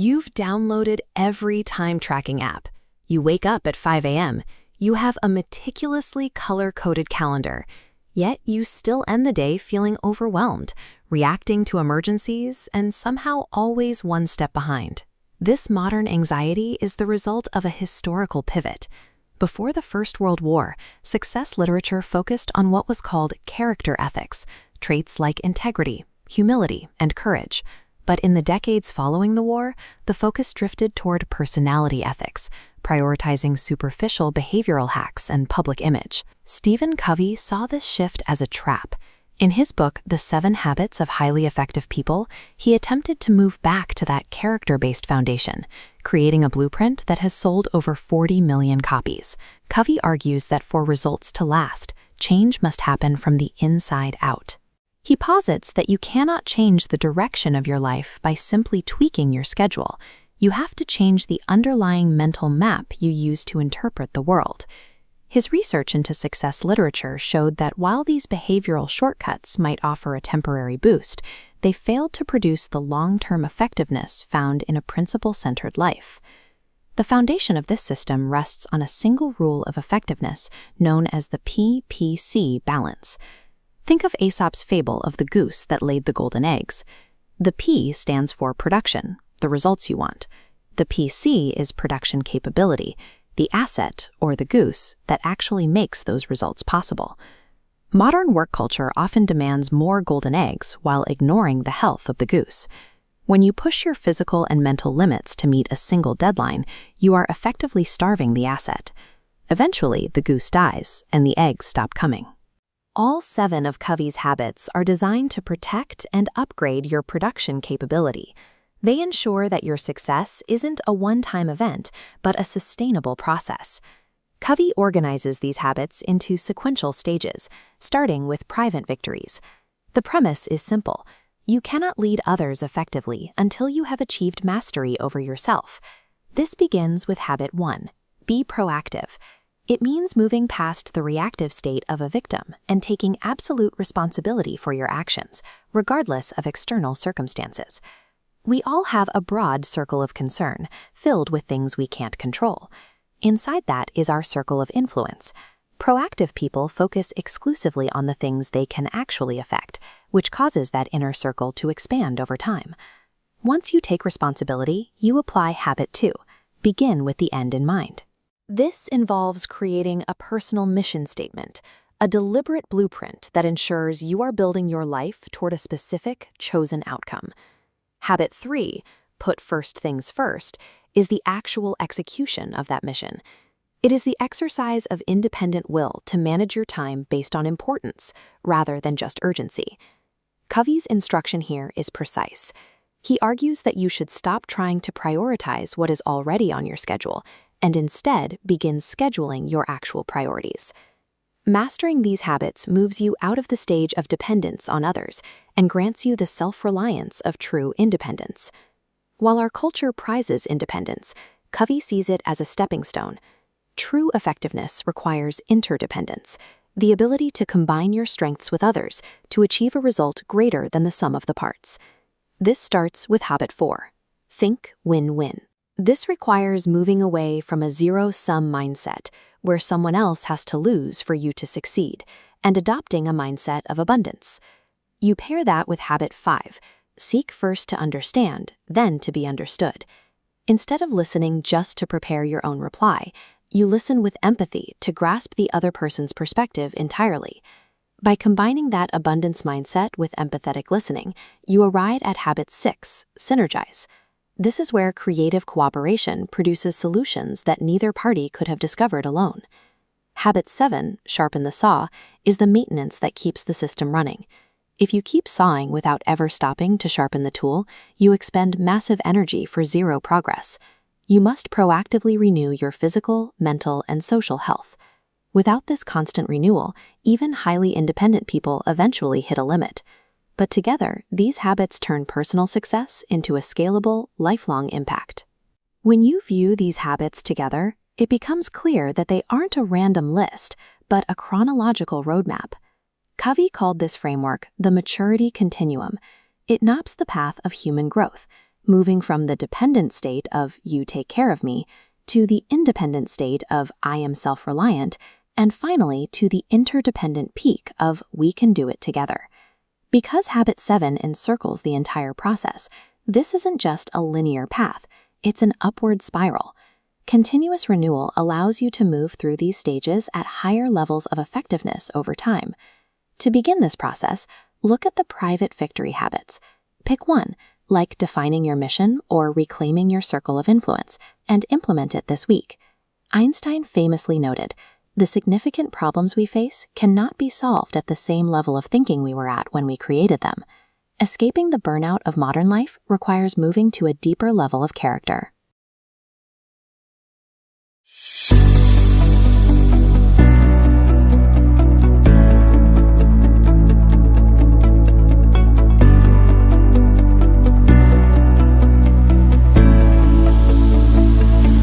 You've downloaded every time tracking app. You wake up at 5 a.m. You have a meticulously color-coded calendar. Yet you still end the day feeling overwhelmed, reacting to emergencies, and somehow always one step behind. This modern anxiety is the result of a historical pivot. Before the First World War, success literature focused on what was called character ethics, traits like integrity, humility, and courage. But in the decades following the war, the focus drifted toward personality ethics, prioritizing superficial behavioral hacks and public image. Stephen Covey saw this shift as a trap. In his book, The 7 Habits of Highly Effective People, he attempted to move back to that character-based foundation, creating a blueprint that has sold over 40 million copies. Covey argues that for results to last, change must happen from the inside out. He posits that you cannot change the direction of your life by simply tweaking your schedule. You have to change the underlying mental map you use to interpret the world. His research into success literature showed that while these behavioral shortcuts might offer a temporary boost, they failed to produce the long-term effectiveness found in a principle-centered life. The foundation of this system rests on a single rule of effectiveness known as the PPC balance. Think of Aesop's fable of the goose that laid the golden eggs. The P stands for production, the results you want. The PC is production capability, the asset, or the goose, that actually makes those results possible. Modern work culture often demands more golden eggs while ignoring the health of the goose. When you push your physical and mental limits to meet a single deadline, you are effectively starving the asset. Eventually, the goose dies and the eggs stop coming. All 7 of Covey's habits are designed to protect and upgrade your production capability. They ensure that your success isn't a one-time event, but a sustainable process. Covey organizes these habits into sequential stages, starting with private victories. The premise is simple. You cannot lead others effectively until you have achieved mastery over yourself. This begins with habit 1, be proactive. It means moving past the reactive state of a victim and taking absolute responsibility for your actions, regardless of external circumstances. We all have a broad circle of concern, filled with things we can't control. Inside that is our circle of influence. Proactive people focus exclusively on the things they can actually affect, which causes that inner circle to expand over time. Once you take responsibility, you apply habit 2. Begin with the end in mind. This involves creating a personal mission statement, a deliberate blueprint that ensures you are building your life toward a specific, chosen outcome. Habit 3, put first things first, is the actual execution of that mission. It is the exercise of independent will to manage your time based on importance, rather than just urgency. Covey's instruction here is precise. He argues that you should stop trying to prioritize what is already on your schedule, and instead begin scheduling your actual priorities. Mastering these habits moves you out of the stage of dependence on others and grants you the self-reliance of true independence. While our culture prizes independence, Covey sees it as a stepping stone. True effectiveness requires interdependence, the ability to combine your strengths with others to achieve a result greater than the sum of the parts. This starts with habit 4, think win-win. This requires moving away from a zero-sum mindset, where someone else has to lose for you to succeed, and adopting a mindset of abundance. You pair that with habit 5, seek first to understand, then to be understood. Instead of listening just to prepare your own reply, you listen with empathy to grasp the other person's perspective entirely. By combining that abundance mindset with empathetic listening, you arrive at habit 6, Synergize. This is where creative cooperation produces solutions that neither party could have discovered alone. Habit 7, Sharpen the Saw, is the maintenance that keeps the system running. If you keep sawing without ever stopping to sharpen the tool, you expend massive energy for zero progress. You must proactively renew your physical, mental, and social health. Without this constant renewal, even highly independent people eventually hit a limit. But together, these habits turn personal success into a scalable, lifelong impact. When you view these habits together, it becomes clear that they aren't a random list, but a chronological roadmap. Covey called this framework the maturity continuum. It maps the path of human growth, moving from the dependent state of you take care of me to the independent state of I am self-reliant, and finally to the interdependent peak of we can do it together. Because Habit 7 encircles the entire process, this isn't just a linear path, it's an upward spiral. Continuous renewal allows you to move through these stages at higher levels of effectiveness over time. To begin this process, look at the private victory habits. Pick one, like defining your mission or reclaiming your circle of influence, and implement it this week. Einstein famously noted, "The significant problems we face cannot be solved at the same level of thinking we were at when we created them." Escaping the burnout of modern life requires moving to a deeper level of character.